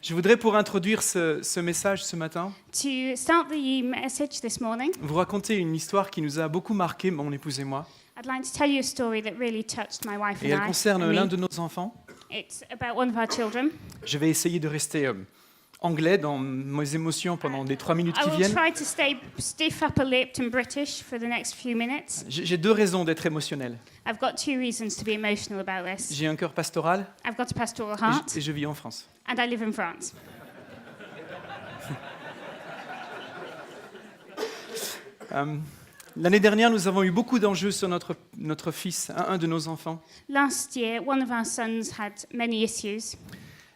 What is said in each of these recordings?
Je voudrais, pour introduire ce message ce matin, To start the message this morning, vous raconter une histoire qui nous a beaucoup marqué, mon épouse et moi. I'd like to tell you a story that really touched my wife Et and elle I. concerne and l'un me. de nos enfants. It's about one of our children. Je vais essayer de rester anglais dans mes émotions pendant les 3 minutes I qui will viennent. try to stay stiff upper-lipped and British for the next few minutes. J'ai 2 raisons d'être émotionnel. I've got 2 reasons to be emotional about this. J'ai un cœur pastoral I've got a pastoral et heart, je vis en France. and I live in France. L'année dernière, nous avons eu beaucoup d'enjeux sur notre fils, un de nos enfants. Last year, one of our sons had many issues.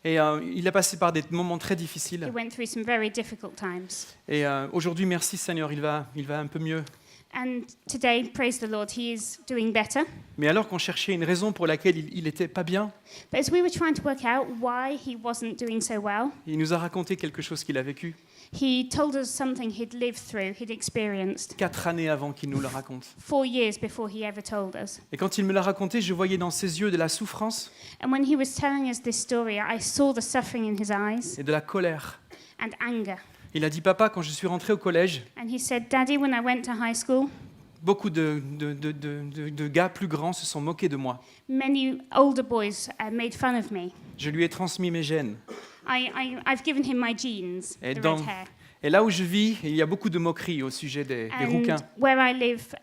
Et il a passé par des moments très He difficiles. went through some very difficult times. Et aujourd'hui, merci Seigneur, il va un peu mieux. And today, praise the Lord, he is doing better. Mais alors qu'on cherchait une raison pour laquelle il n'était pas bien, But as we were trying to work out why he wasn't doing so well, il nous a raconté quelque chose qu'il a vécu he told us something he'd lived through, he'd experienced 4 années avant qu'il nous le raconte. 4 years before he ever told us. Et quand il me l'a raconté, je voyais dans ses yeux de la souffrance And when he was telling us this story, I saw the suffering in his eyes et de la colère. and anger. Il a dit, papa, quand je suis rentré au collège, And he said, Daddy, when I went to high school, beaucoup de gars plus grands se sont moqués de moi. many older boys made fun of me. Je lui ai transmis mes gènes. I've given him my genes, Et, the dans- red hair. et là où je vis, il y a beaucoup de moqueries au sujet des rouquins. And where I live,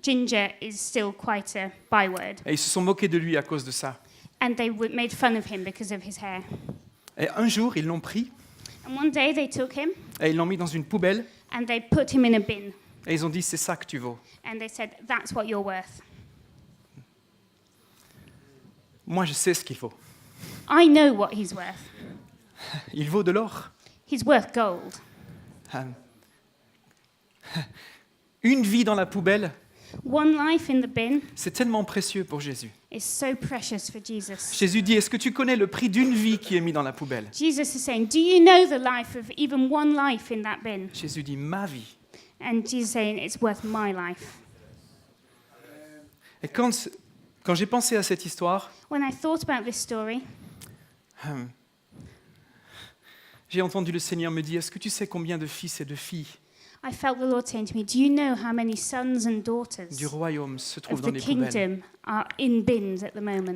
ginger is still quite a byword. Et ils se sont moqués de lui à cause de ça. And they made fun of him because of his hair. Et un jour, ils l'ont pris And one day they took him et ils l'ont mis dans une poubelle and they put him in a bin. et ils ont dit, c'est ça que tu vaux. And they said, that's what you're worth. Moi, je sais ce qu'il faut. I know what he's worth. Il vaut de l'or. He's worth gold. Une vie dans la poubelle, One life in the bin c'est tellement précieux pour Jésus. is so precious for Jesus. Jésus dit, est-ce que tu connais le prix d'une vie qui est mise dans la poubelle? Jesus is saying, do you know the life of even one life in that bin? Jésus dit, ma vie. And Jesus is saying, it's worth my life. Et quand j'ai pensé à cette histoire, When I thought about this story, j'ai entendu le Seigneur me dire, est-ce que tu sais combien de fils et de filles I felt the Lord saying to me, do you know how many sons and daughters du royaume se trouvent of dans the les poubelles? kingdom are in bins at the moment?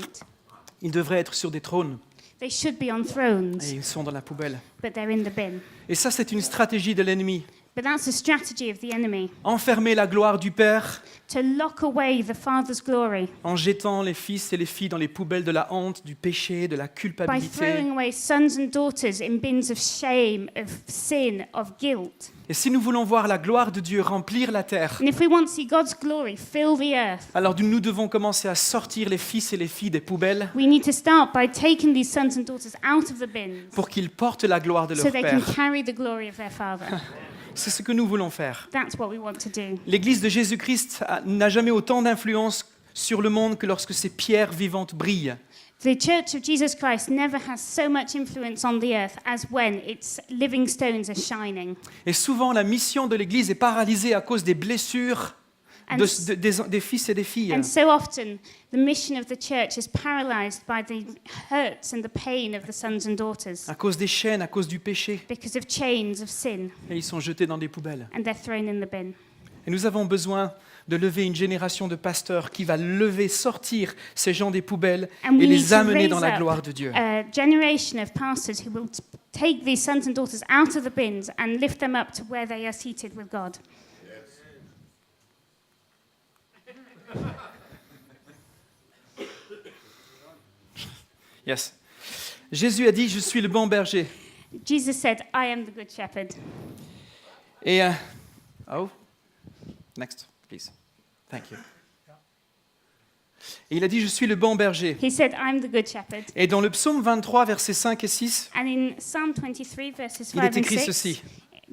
Ils devraient être sur des trônes They should be on thrones, et ils sont dans la poubelle. but they're in the bin. Et ça, c'est une stratégie de l'ennemi. But that's the strategy of the enemy, Enfermer la gloire du Père to lock away the Father's glory en jetant les fils et les filles dans les poubelles de la honte, du péché, de la by culpabilité. throwing away sons and daughters in bins of shame, of sin, of guilt. Et si nous voulons voir la gloire de Dieu remplir la terre, And if we want to see God's glory fill the earth, alors nous devons commencer à sortir les fils et les filles des poubelles we need to start by taking these sons and daughters out of the bins pour qu'ils portent la gloire de so leur they can Père. carry the glory of their Father. C'est ce que nous voulons faire. That's what we want to do. L'Église de Jésus-Christ n'a jamais autant d'influence sur le monde que lorsque ses pierres vivantes brillent. The Church of Jesus Christ never has so much influence on the earth as when its living stones are shining. Et souvent, la mission de l'Église est paralysée à cause des blessures And, des fils et des filles. and so often, the mission of the church is paralyzed by the hurts and the pain of the sons and daughters À cause des chaînes, à cause du péché. because of chains of sin, Et ils sont jetés dans des poubelles. and they're thrown in the bin. Et nous avons besoin de lever une génération de pasteurs qui va sortir ces gens des poubelles And et we need les to amener raise dans la up gloire de Dieu. a generation of pastors who will take these sons and daughters out of the bins and lift them up to where they are seated with God. Yes. Jésus a dit, je suis le bon berger. Jesus said, I am the good shepherd. Et oh, next, please. Thank you. Et il a dit, je suis le bon berger. He said, I'm the good shepherd. Et dans le psaume 23, versets 5 et 6, And in Psalm 23, verses il 5 est and écrit 6, ceci.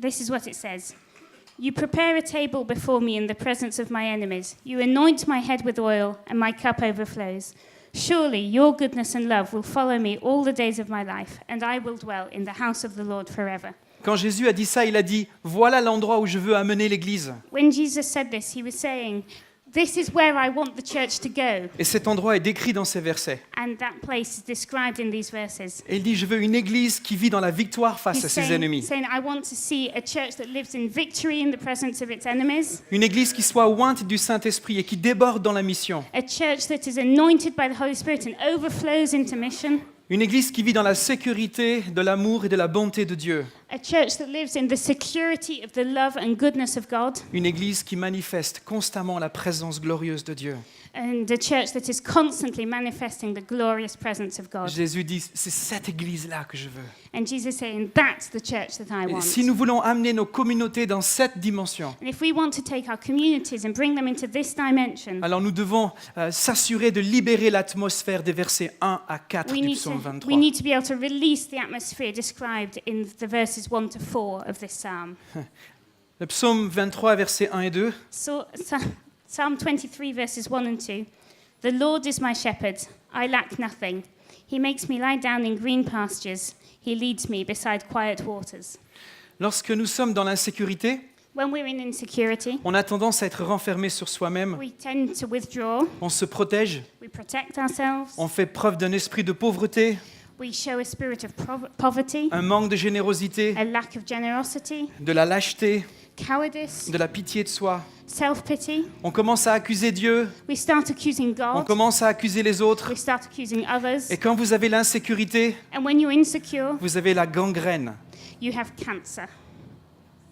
this is what it says. You prepare a table before me in the presence of my enemies. You anoint my head with oil, and my cup overflows. Surely your goodness and love will follow me all the days of my life, and I will dwell in the house of the Lord forever. Quand Jésus a dit ça, il a dit, voilà l'endroit où je veux amener l'Église. When Jesus said this, he was saying, This is where I want the church to go. Et cet endroit est décrit dans ces versets. And that place is described in these verses. Et il dit, je veux une église qui vit dans la victoire face à ses ennemis. saying, I want to see a church that lives in victory in the presence of its enemies. Une église qui soit ointe du Saint-Esprit et qui déborde dans la mission. A church that is anointed by the Holy Spirit and overflows into mission. Une église qui vit dans la sécurité, de l'amour et de la bonté de Dieu. A church that lives in the security of the love and goodness of God. Une église qui manifeste constamment la présence glorieuse de Dieu. And a church that is constantly manifesting the glorious presence of God. Jésus dit, c'est cette église-là que je veux. And Jesus saying, that's the church that I Et want. si nous voulons amener nos communautés dans cette dimension, And if we want to take our communities and bring them into this dimension, alors nous devons s'assurer de libérer l'atmosphère des versets 1 à 4 we du need, psaume to, 23. we need to be able to release the atmosphere described in the verses 1 to 4 of this psalm. Le psaume 23, versets 1 et 2. Psalm 23, verses 1 and 2. The Lord is my shepherd, I lack nothing. He makes me lie down in green pastures. He leads me beside quiet waters. Lorsque nous sommes dans l'insécurité, When we're in insecurity, on a tendance à être renfermé sur soi-même, we tend to withdraw, on se protège, we protect ourselves, on fait preuve d'un esprit de pauvreté, we show a spirit of poverty, un manque de générosité, a lack of generosity, de la lâcheté, cowardice, de la pitié de soi. self-pity. On commence à accuser Dieu, We start accusing on God, commence à accuser les autres. we start accusing others, Et quand vous avez l'insécurité, and when you're insecure, vous avez la gangrène. you have cancer.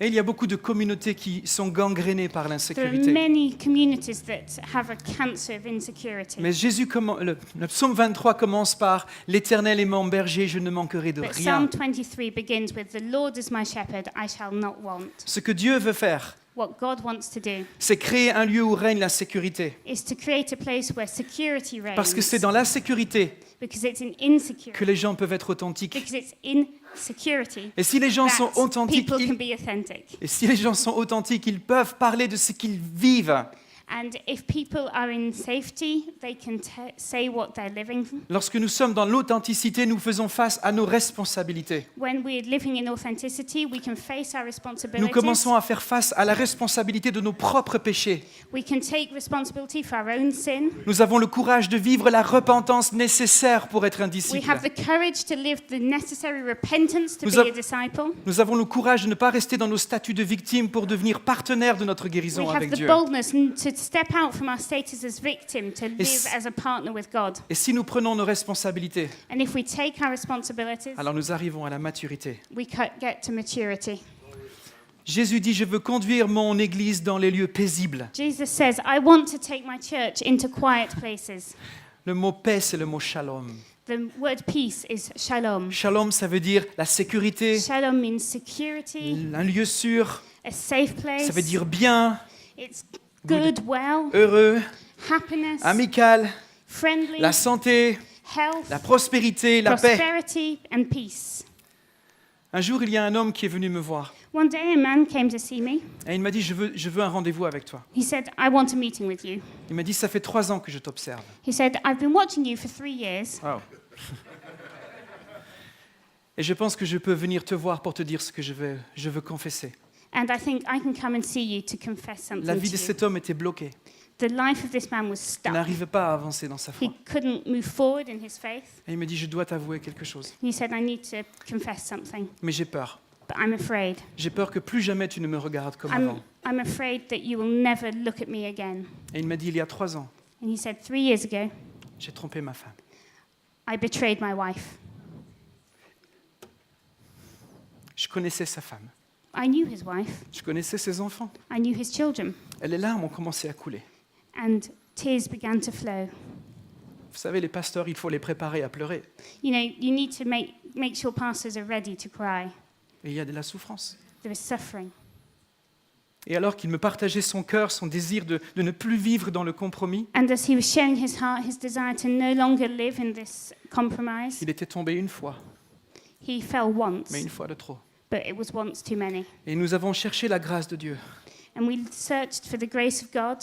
Et il y a beaucoup de communautés qui sont gangrénées par There are l'insécurité. many communities that have a cancer of insecurity. Mais le psaume 23 commence par « L'Éternel est mon berger, je ne manquerai de But rien Psalm 23 begins with, The Lord is my shepherd, I shall not want. ». Ce que Dieu veut faire, What God wants to do c'est créer un lieu où règne la sécurité. is to create a place where security reigns. Parce que c'est dans la sécurité Because it's in insecurity. que les gens peuvent être authentiques. Because it's in security Et si les gens sont that authentiques, people can be authentic. ils peuvent parler de ce qu'ils vivent. And if people are in safety, they can say what they're living. Lorsque nous sommes dans l'authenticité, nous faisons face à nos responsabilités. When we're living in authenticity, we can face our Nous responsibilities. commençons à faire face à la responsabilité de nos propres péchés. We can take responsibility for our own sin. Nous avons le courage de vivre la repentance nécessaire pour être un We disciple. have the courage to live the necessary repentance to Nous be av- a disciple. Nous avons le courage de ne pas rester dans nos statuts de victimes pour devenir partenaires de notre We guérison have avec the Dieu. boldness to step out from our status as victim to live s- as a partner with God. Et si nous prenons nos responsabilités, And if we take our responsibilities, alors nous arrivons à la maturité. we get to maturity. Jésus dit, je veux conduire mon Église dans les lieux paisibles. Jesus says, I want to take my church into quiet places. Le mot paix, c'est le mot shalom. The word peace is shalom. Shalom, ça veut dire la sécurité, Shalom means security, un lieu sûr, a safe place. ça veut dire bien, It's good, well, heureux, happiness, amical, friendly, la santé, health, la prospérité, la paix. prosperity, and peace. Un jour, il y a un homme qui est venu me voir One day, a man came to see me. et il m'a dit, je veux un rendez-vous avec toi. He said, I want a meeting with you. Il m'a dit, ça fait 3 ans que je t'observe. He said, I've been watching you for 3 years, Wow. Et je pense que je peux venir te voir pour te dire ce que je veux confesser. and I think I can come and see you to confess something La vie to de you. cet homme était bloquée. The life of this man was Il stuck. n'arrivait pas à avancer dans sa He foi. couldn't move forward in his faith. Et il me dit, je dois t'avouer quelque chose. He said, I need to confess something, Mais j'ai peur. but I'm afraid. J'ai peur que plus jamais tu ne me regardes comme avant. I'm afraid that you will never look at me again. Et il m'a dit, il y a 3 ans, And he said, 3 years ago, j'ai trompé ma femme. I betrayed my wife. Je connaissais sa femme. I knew his wife. Je connaissais ses enfants. I knew his children. Et les larmes ont commencé à couler. And tears began to flow. Vous savez, les pasteurs, il faut les préparer à pleurer. You know, you need to make sure pastors are ready to cry. Et il y a de la souffrance. There is suffering. Et alors qu'il me partageait son cœur, son désir de ne plus vivre dans le compromis, And as he was sharing his heart, his desire to no longer live in this compromise, il était tombé une fois, he fell once, mais une fois de trop. but it was once too many. Et nous avons cherché la grâce de Dieu. And we searched for the grace of God,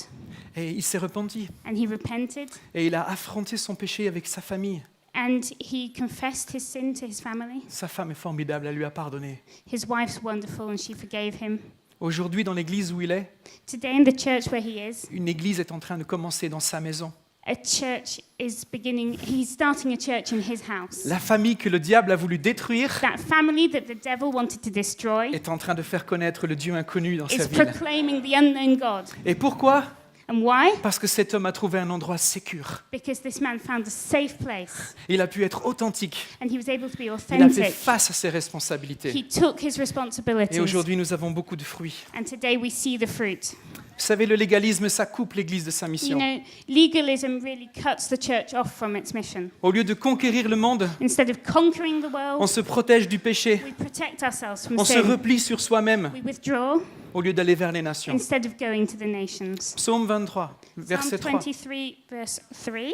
Et il s'est repenti. and he repented, Et il a affronté son péché avec sa famille. and he confessed his sin to his family. Sa femme est formidable, elle lui a pardonné. His wife's wonderful, and she forgave him. Aujourd'hui, dans l'église où il est, Today in the church where he is, une église est en train de commencer dans sa maison. a church is beginning, he's starting a church in his house. La famille que le diable a voulu détruire That family that the devil wanted to destroy est en train de faire connaître le Dieu inconnu dans sa is ville. proclaiming the unknown God. Et pourquoi? And why? Parce que cet homme a trouvé un endroit sécur. Because this man found a safe place Il a pu être authentique. and he was able to be Il a fait authentic. face à ses responsabilités. He took his Et responsibilities. aujourd'hui, nous avons beaucoup de fruits. And today we see the fruit. Vous savez, le légalisme, ça coupe l'église de sa You mission. know, legalism really cuts the church off from its mission. Au lieu de conquérir le monde, Instead of conquering the on world, se protège du péché. we protect ourselves from On se sin. replie sur soi-même We withdraw au lieu d'aller vers les nations. instead of going to the nations. Psaume 23, verset Psalm 3. 23, verse 3.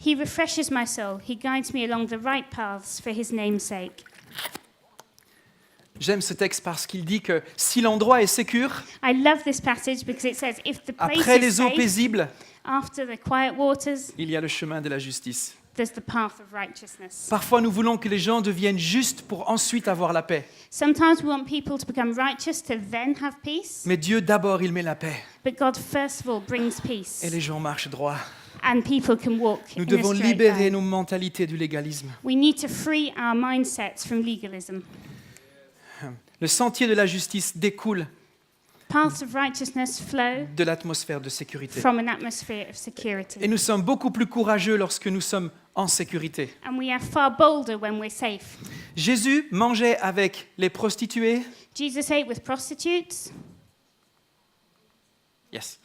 He refreshes my soul. He guides me along the right paths for his name's sake. J'aime ce texte parce qu'il dit que si l'endroit est sécur, I love this passage because it says, if the place après is les eaux safe, paisibles, after the quiet waters, il y a le chemin de la justice. there's the path of righteousness. Parfois, nous voulons que les gens deviennent justes pour ensuite avoir la paix. Sometimes we want people to become righteous to then have peace, Mais Dieu, d'abord, il met la paix. but God first of all brings peace, Et les gens marchent droit. and people can walk Nous in a devons straight libérer line. nos mentalités du légalisme. We need to free our mindsets from legalism. Le sentier de la justice découle Paths of righteousness flow de l'atmosphère de sécurité. from an atmosphere of security. Et nous sommes beaucoup plus courageux lorsque nous sommes en sécurité. And we are far bolder when we're safe. Jésus mangeait avec les prostituées. Jesus ate with prostitutes. Yes.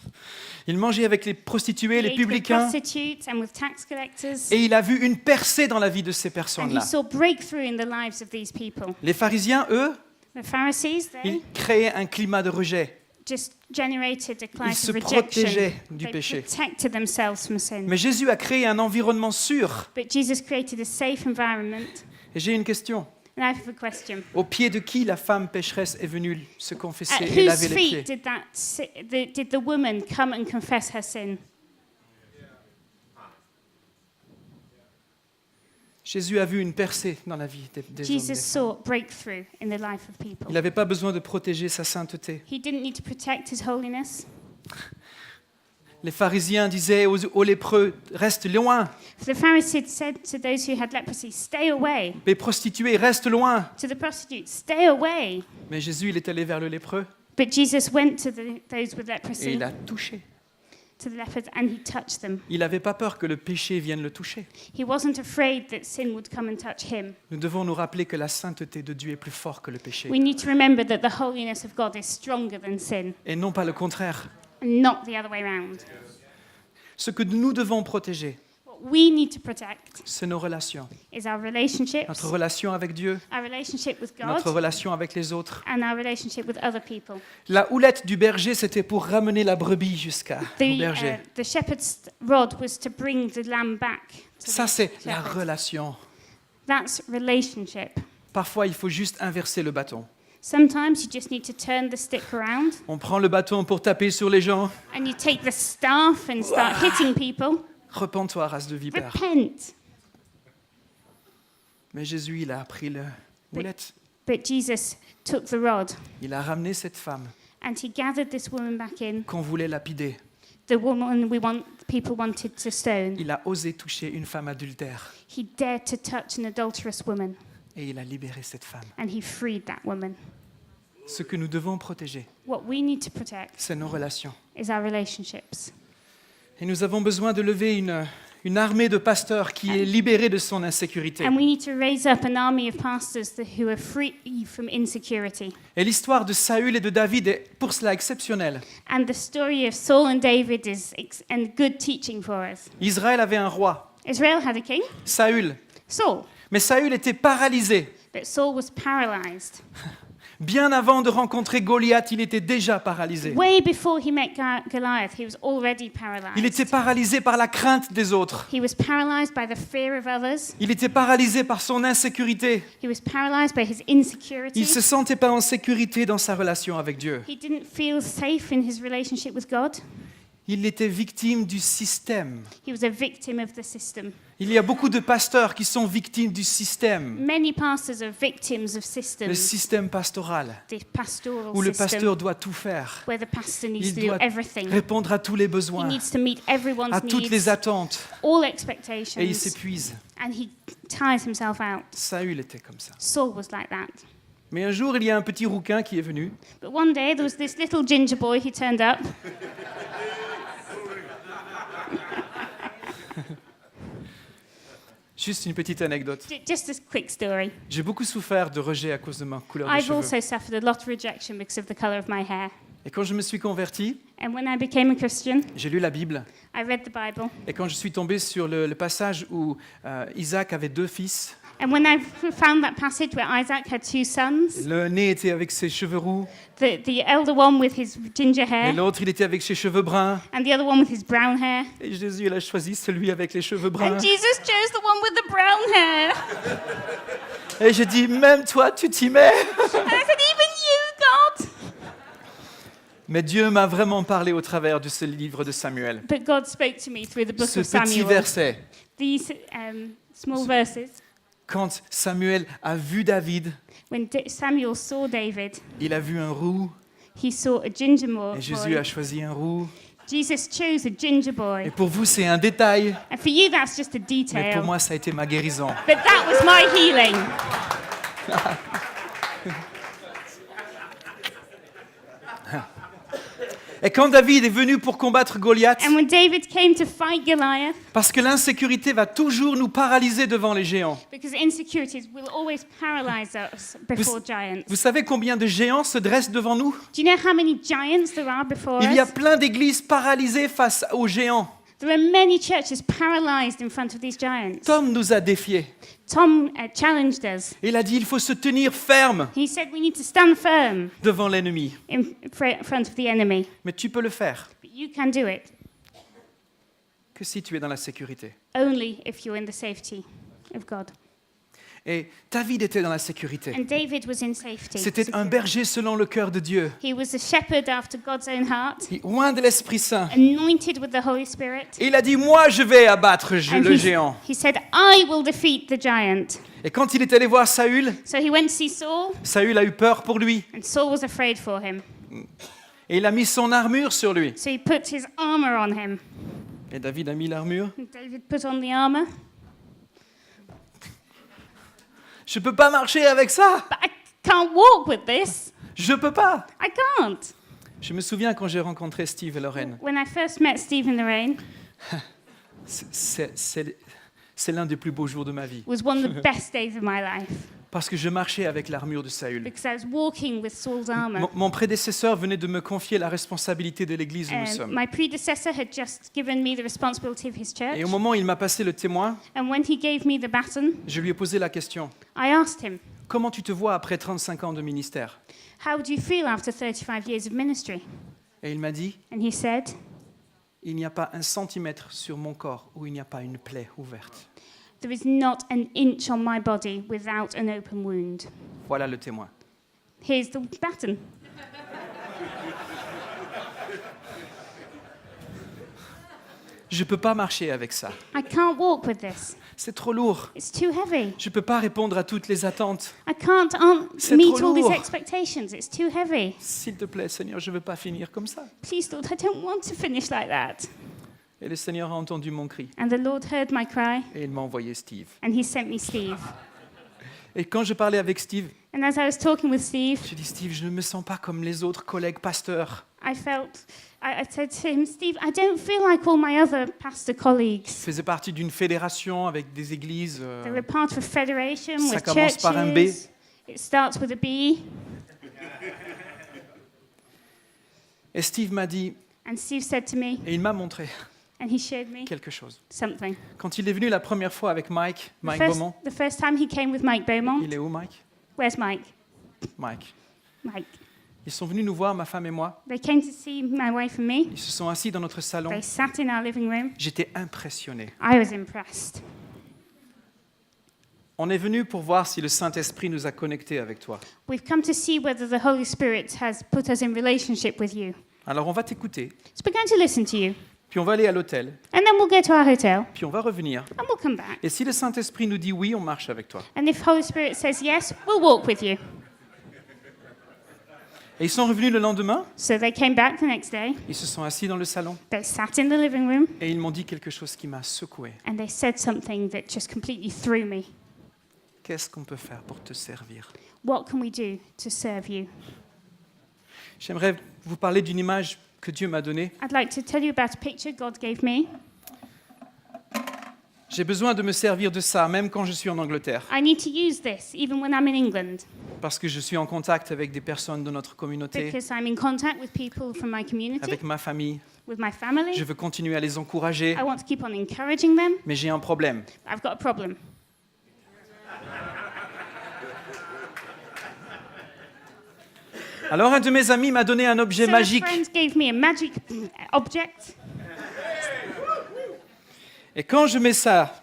Il mangeait avec les prostituées, He les ate with publicains. prostitutes and with tax collectors. Et il a vu une percée dans la vie de ces And he personnes-là. saw breakthrough in the lives of these people. Les pharisiens, eux, The Pharisees, they ils créaient un climat de rejet. just generated a Ils climate se of rejection. protégeaient du They péché. protected themselves from sin. Mais Jésus a créé un environnement sûr. But Jesus created a safe environment. Et j'ai une question. And I have a question. Au pied de qui la femme pécheresse est venue se confesser At et laver whose les pieds? feet did the woman come and confess her sin? Jésus a vu une percée dans la vie des hommes. Jesus saw breakthrough in the life of people. Il n'avait pas besoin de protéger sa sainteté. He didn't need to protect his holiness. Les pharisiens disaient aux lépreux, reste loin. The Pharisees said to those who had leprosy, stay away. Les prostituées, reste loin. To the prostitutes, stay away. Mais Jésus, il est allé vers le lépreux But Jesus went to those with et leprosy, il a touché. to the lepers, and he touched them. Il n'avait pas peur que le péché vienne le toucher. He wasn't afraid that sin would come and touch him. Nous devons nous rappeler que la sainteté de Dieu est plus forte que le péché. We need to remember that the holiness of God is stronger than sin, Et non pas le contraire. and not the other way around. Ce que nous devons protéger, What we need to protect c'est nos relations. is our relationships, Notre relation avec Dieu, our relationship with notre God, relation avec les autres. and our relationship with other people. La houlette du berger, c'était pour ramener la brebis jusqu'au berger. The shepherd's rod was to bring the lamb back. To Ça, the c'est la shepherd. relation. That's relationship. Parfois, il faut juste inverser le bâton. Sometimes you just need to turn the stick around On prend le bâton pour taper sur les gens. and you take the staff and start hitting people. Repens-toi, race de vipère. Repent. Mais Jésus, il a pris le houlette. But Jesus took the rod Il a ramené cette femme and he gathered this woman back in, qu'on voulait lapider. the woman people wanted to stone. Il a osé toucher une femme adultère. He dared to touch an adulterous woman Et il a libéré cette femme. and he freed that woman. Ce que nous devons protéger, What we need to protect c'est nos relations. is our relationships. Et nous avons besoin de lever une armée de pasteurs qui est libérée de son insécurité. And we need to raise up an army of pastors who are free from insecurity. Et l'histoire de Saül et de David est pour cela exceptionnelle. And the story of Saul and David is and good teaching for us. Israël avait un roi, Israel had a king, Saül. Saul, Mais Saül était paralysé. but Saul was paralyzed. Bien avant de rencontrer Goliath, il était déjà paralysé. Way before he met Goliath, he was already paralyzed. Il était paralysé par la crainte des autres. He was paralyzed by the fear of others. Il était paralysé par son insécurité. He was paralyzed by his Il insecurity. ne se sentait pas en sécurité dans sa relation avec Dieu. He didn't feel safe in his relationship with God. Il était victime du système. He was a victim of the system. Il y a beaucoup de pasteurs qui sont victimes du système, Many pastors are victims of le systems, système pastoral, the pastoral où le system, pasteur doit tout faire. where the pastor needs Il to do doit everything. répondre à tous les He besoins, needs to meet everyone's à toutes les needs, attentes, all et il expectations, s'épuise. and he tires himself out. Saül était comme ça. Saul was like that. Mais un jour, il y a un petit rouquin qui est venu. But one day there was this little ginger boy who turned up. Juste une petite anecdote. Just a quick story. J'ai beaucoup souffert de rejet à cause de ma couleur de I've cheveux. also suffered a lot of rejection because of the color of my hair. Et quand je me suis converti, And when I became a Christian, j'ai lu la Bible. I read the Bible. Et quand je suis tombé sur le passage où Isaac avait 2 fils, And when I found that passage where Isaac had 2 sons, le né était avec ses cheveux roux, the elder one with his ginger et hair, l'autre, il était avec ses cheveux bruns. and the other one with his brown hair. Et Jésus, il a choisi celui avec les cheveux bruns. And Jesus chose the one with the brown hair. Et j'ai dit, même toi, tu t'y mets. And I said, even you, God. Mais Dieu m'a vraiment parlé au travers de ce livre de Samuel. But God spoke to me through the book Ce of petit Samuel. verset, These small verses. quand Samuel a vu David, When Samuel saw David, il a vu un roux, he saw a ginger et Jésus boy. a choisi un roux. Jesus chose a ginger Et boy. pour vous, c'est un détail, And for you, that's just a mais pour detail. moi, ça a été ma guérison. But that was my healing. Et quand David est venu pour combattre Goliath, And when David came to fight Goliath, parce que l'insécurité va toujours nous paralyser devant les géants. because insecurities will always paralyze us before giants. Vous savez combien de géants se dressent devant nous? Do you know how many giants there are before Il y a us? plein d'églises paralysées face aux géants. There are many churches paralyzed in front of these giants. Tom nous a défiés. Tom challenged us. Il a dit, il faut se tenir ferme He said we need to stand firm devant l'ennemi. in front of the enemy. Mais tu peux le faire But you can do it que si tu es dans la sécurité. only if you're in the safety of God. Et David était dans la sécurité. And David was in safety. C'était un berger selon le cœur de Dieu, He was a shepherd after God's own heart, loin de l'Esprit Saint. anointed with the Holy Spirit. Et il a dit, moi je vais abattre And le géant. he said, I will defeat the giant. Et quand il est allé voir Saül, So he went to see Saul, Saül a eu peur pour lui. and Saul was afraid for him. Et il a mis son armure sur lui. So he put his armor on him. Et David a mis l'armure. And David put on the armor. Je peux pas marcher avec ça. But I can't walk with this. Je peux pas. I can't. Je me souviens quand j'ai rencontré Steve et Lorraine. When I first met Steve and Lorraine, C'est l'un des plus beaux jours de ma vie. it was one of the best days of my life Parce que je marchais avec l'armure de Saül. because I was walking with Saul's armor. Mon prédécesseur venait de me confier la responsabilité de l'église où nous And sommes. my predecessor had just given me the responsibility of his church. Et au moment où il m'a passé le témoin, And when he gave me the baton, je lui ai posé la question. I asked him, Comment tu te vois après 35 ans de ministère? how do you feel after 35 years of ministry? Et il m'a dit, And he said, il n'y a pas un centimètre sur mon corps où il n'y a pas une plaie ouverte. there is not an inch on my body without an open wound. Voilà le témoin. Here's the baton. Je ne peux pas marcher avec ça. I can't walk with this. C'est trop lourd. It's too heavy. Je ne peux pas répondre à toutes les attentes. I can't C'est meet trop all these lourd. expectations. It's too heavy. S'il te plaît, Seigneur, je ne veux pas finir comme ça. Please, Lord, I don't want to finish like that. Et le Seigneur a entendu mon cri. And the Lord heard my cry, Et il m'a envoyé Steve. and he sent me Steve. Et quand je parlais avec Steve, And as I was talking with Steve, j'ai dit, Steve, je ne me sens pas comme les autres collègues pasteurs. I said to him, Steve, I don't feel like all my other pastor colleagues. Je faisais partie d'une fédération avec des églises. They're a part of a federation Ça with commence par un B. churches. It starts with a B. Et Steve m'a dit, And Steve said to me, et il m'a montré and he showed me quelque chose. something. Quand il est venu la première fois avec Mike Beaumont, The first time he came with Mike Beaumont. il est où Mike? Where's Mike? Mike. Mike. Ils sont venus nous voir, ma femme et moi. They came to see my wife and me. Ils se sont assis dans notre salon. They sat in our living room. J'étais impressionné. I was impressed. On est venu pour voir si le Saint-Esprit nous a connectés avec toi. We've come to see whether the Holy Spirit has put us in relationship with you. Alors on va t'écouter, So we're going to listen to you. puis on va aller à l'hôtel, And then we'll go to our hotel puis on va revenir. and we'll come back. Et si le Saint-Esprit nous dit oui, on marche avec toi. And if Holy Spirit says yes, we'll walk with you. Et ils sont revenus le lendemain, So they came back the next day. ils se sont assis dans le salon, They sat in the living room et ils m'ont dit quelque chose qui m'a secoué. and they said something that just completely threw me. Qu'est-ce qu'on peut faire pour te servir? What can we do to serve you? J'aimerais vous parler d'une image que Dieu m'a donnée. I'd like to tell you about a picture God gave me. J'ai besoin de me servir de ça, même quand je suis en Angleterre, I need to use this even when I'm in England parce que je suis en contact avec des personnes de notre communauté, because I'm in contact with people from my community, avec ma famille. with my family. Je veux continuer à les encourager, I want to keep on encouraging them. mais j'ai un problème. I've got a problem. Alors un de mes amis m'a donné un objet So magique, a friend gave me a magic object, et quand je mets ça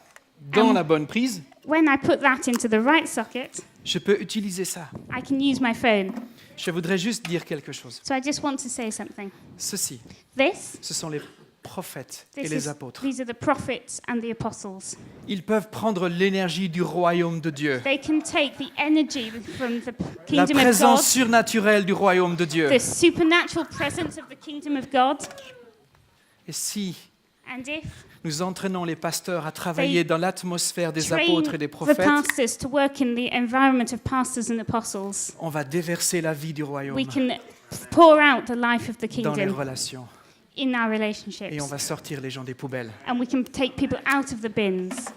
dans la bonne prise, when I put that into the right socket, je peux utiliser ça. I can use my phone. Je voudrais juste dire quelque chose. So I just want to say something. Ceci, This, ce sont les prophètes et this les is, apôtres. these are the prophets and the apostles. Ils peuvent prendre l'énergie du royaume de Dieu, They can take the energy from the la kingdom of God, présence surnaturelle du royaume de Dieu. the supernatural presence of the kingdom of God, Et si and if nous entraînons les pasteurs à travailler dans l'atmosphère des train apôtres et des the prophètes, pastors to work in the environment of pastors and apostles, on va déverser la vie du royaume we can pour out the life of the dans les kingdom relations. in our Et on relationships. va sortir les gens des poubelles. And we can take people out of the bins.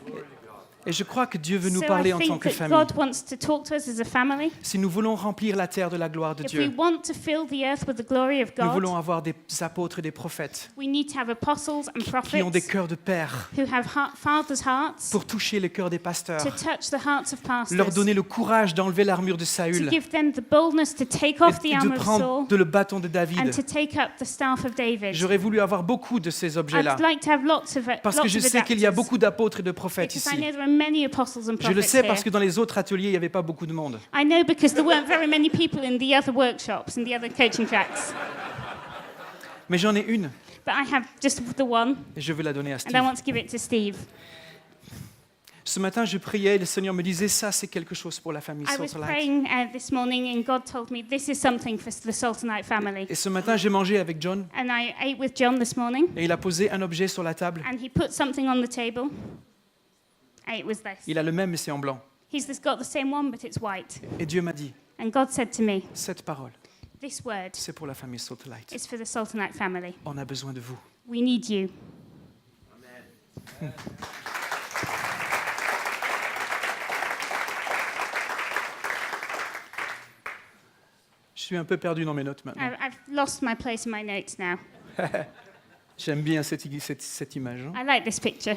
Et je crois que Dieu veut nous So parler I en tant think que that famille. God wants to talk to us as a family. Si nous voulons remplir la terre de la gloire de If we Dieu, want to fill the earth with the glory of nous voulons God, avoir des apôtres et des prophètes we need to have apostles and qui ont des prophets cœurs de père who have fathers' hearts pour toucher les cœurs des pasteurs, to touch the hearts of leur pastors, donner le courage d'enlever l'armure de to Saül give them the boldness to take off the et de armor of prendre Saul le bâton de and David. to take up the staff of David. J'aurais voulu avoir beaucoup de ces objets-là, I'd like to have lots of parce que je sais qu'il y a beaucoup d'apôtres et de prophètes because I ici. know there are many apostles and Je le prophets sais parce here. que dans les autres ateliers, il n'y avait pas beaucoup de monde. I know because there weren't very many people in the other workshops and the other coaching tracks. Mais j'en ai une, But I have just the one, et je veux la donner à and I Steve. want to give it to Steve. Ce matin, je priais et le Seigneur me disait, ça, c'est quelque chose pour la famille I was Salterlight. praying this morning, and God told me this is something for the Saltonite family. Et ce matin, j'ai mangé avec John, And I ate with John this morning, et il a posé un objet sur la table. and he put something on the table. And it was this. Il a le même, mais c'est en blanc. He's just got the same one, but it's white. Et Dieu m'a dit, And God said to me, cette parole, this word c'est pour la famille Salterlight. is for the Saltonite family. On a besoin de vous. We need you. Je suis un peu perdu dans mes notes maintenant. I've lost my place in my notes now. J'aime bien cette image. Hein. I like this picture.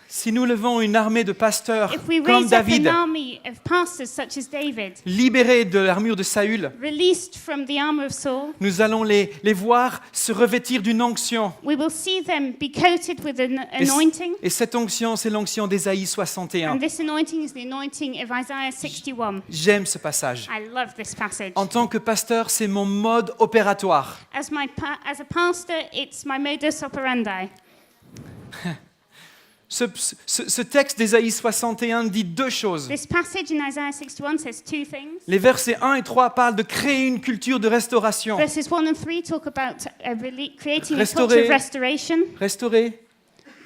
Si nous levons une armée de pasteurs If we comme raise up David, an army of pastors such as David, libérés de l'armure de Saül, released from the armor of Saul, nous allons les voir se revêtir d'une onction. we will see them be coated with an Et c- anointing. Et cette onction, c'est l'onction d'Ésaïe 61. And this anointing is the anointing of Isaiah 61. J'aime ce passage. I love this passage. En tant que pasteur, c'est mon mode opératoire. As a pastor, it's my modus operandi. Ce texte d'Ésaïe 61 dit deux choses. This passage in Isaiah 61 says two things. Les versets 1 et 3 parlent de créer une culture de restauration. Verses 1 and 3 talk about creating a Restaurer. culture of restoration, Restaurer,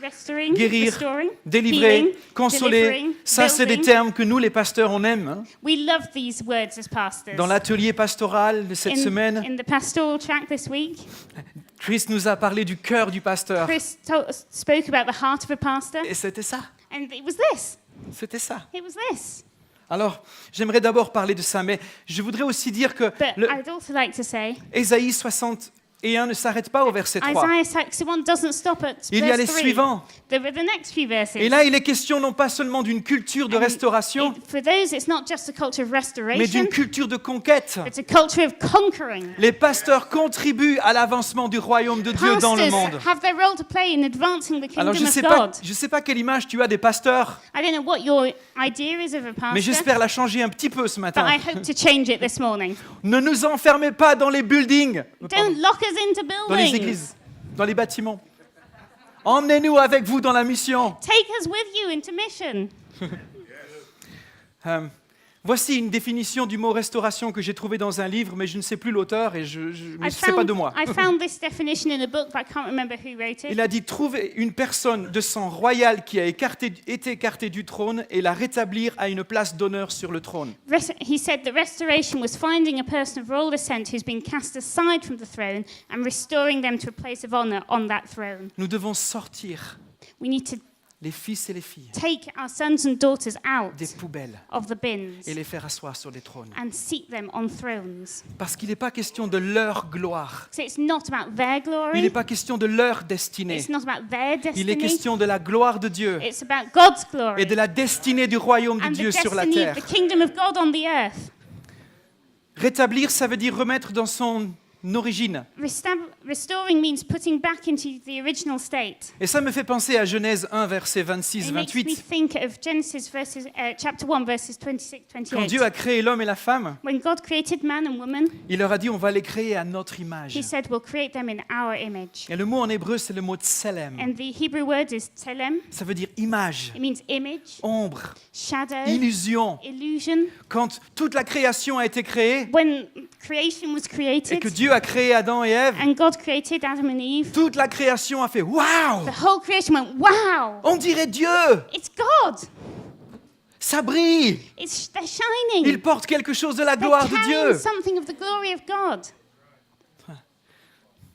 restoring, guérir, restoring, délivrer, healing, consoler. delivering, Ça, c'est des building. termes que nous, les pasteurs, on aime. Hein. We love these words as pastors. Dans l'atelier pastoral de cette semaine, in the pastoral track this week, Chris nous a parlé du cœur du pasteur. Chris spoke about the heart of a pastor, Et c'était ça. and it was this. C'était ça. It was this. Alors, j'aimerais d'abord parler de ça, mais je voudrais aussi dire que But I'd also like to say Ésaïe 61 Et 1 ne s'arrête pas au verset 3. Isaiah 61 doesn't stop at Il y a les verse 3. suivants. The next few verses. Et là, il est question non pas seulement d'une culture de restauration, For those, it's not just a culture of mais restoration, d'une culture de conquête. it's a culture of conquering. Les pasteurs contribuent à l'avancement du royaume de Dieu dans le monde. Pastors have their role to play in advancing the Alors, kingdom of God. je sais pas quelle image tu as des pasteurs, I don't know what your idea is of a mais pastor, j'espère la changer un petit peu ce but matin. I hope to change it this morning. Ne nous enfermez pas dans les buildings, Don't lock us into dans les buildings. églises, dans les bâtiments. Emmenez-nous avec vous dans la mission. Take us with you into mission. Voici une définition du mot restauration que j'ai trouvée dans un livre, mais je ne sais plus l'auteur et mais ce n'est pas de moi. I found this definition in a book, but I can't remember who wrote it. Il a dit trouver une personne de sang royal qui a été écartée du trône et la rétablir à une place d'honneur sur le trône. He said that restoration was finding a person of royal descent who's been cast aside from the throne and restoring them to a place of honor on that throne. Nous devons sortir We need to les fils et les filles take our sons and daughters out des poubelles of the bins et les faire asseoir sur des trônes. and seat them on thrones. Parce qu'il n'est pas question de leur gloire. So it's not about their Il n'est glory. pas question de leur destinée. It's not about their Il est destiny. question de la gloire de Dieu It's about God's glory et de la destinée du royaume de and the Dieu sur la destiny terre. of the kingdom of God on the earth. Rétablir, ça veut dire remettre dans son origine. Restoring means putting back into the original state. Et ça me fait penser à Genèse 1, versets It makes me 26-28. think of Genesis chapter 1, verses 26, Quand 28. Dieu a créé l'homme et la femme, When God created man and woman, il leur a dit on va les créer à notre image. he said, we'll create them in our image. Et le mot en hébreu, c'est le mot tselem. And the Hebrew word is telem. Ça veut dire image, It means image, ombre, shadow, illusion. illusion. Quand toute la création a été créée When creation was et created que Dieu a créé Adam et Ève, and God created Adam and Eve, toute la création a fait waouh! the whole creation went, wow, On dirait Dieu! it's God. Ça brille! They're shining. Il porte quelque chose de la They're gloire de carrying Dieu. something of the glory of God.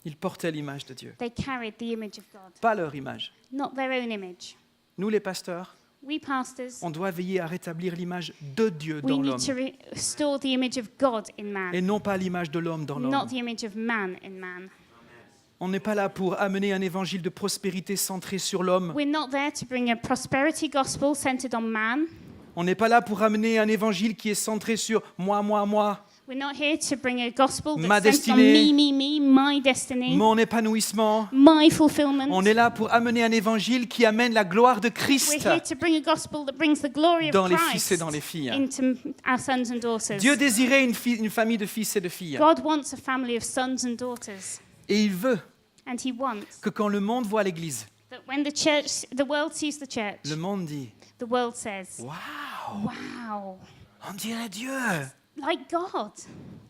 Ils portaient l'image de Dieu, They carried the image of God, pas leur image. not their own image. Nous, les pasteurs, We pastors, on doit veiller à rétablir l'image de Dieu we dans need l'homme to restore the image of God in man, et non pas l'image de l'homme dans l'homme. not the image of man in man. On n'est pas là pour amener un évangile de prospérité centré sur l'homme. We're not there to bring a prosperity gospel centered on man. On n'est pas là pour amener un évangile qui est centré sur moi, moi, moi, We're not here to bring a gospel Ma that's centered on destinée. me, my destiny, mon épanouissement. my fulfillment. On est là pour amener un évangile qui amène la gloire de We're Christ here to bring a gospel that brings the glory dans of les Christ fils et dans les filles. into our sons and daughters. Dieu désirait une famille de fils et de filles. God wants a family of sons and daughters, Et il veut and He wants que quand le monde voit l'Église, that when the world sees the church, le monde dit the world says, waouh, wow, on dirait Dieu. like God.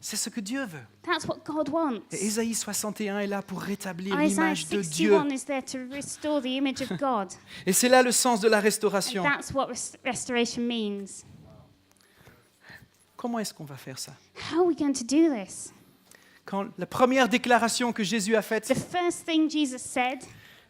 C'est ce que Dieu veut. That's what God wants. Et Ésaïe 61 est là pour rétablir Isaiah l'image de Dieu. 61 is there to restore the image of God. Et c'est là le sens de la And restauration. that's what restoration means. Comment est-ce qu'on va faire ça? How are we going to do this? Quand la première déclaration que Jésus a faite, The first thing Jesus said,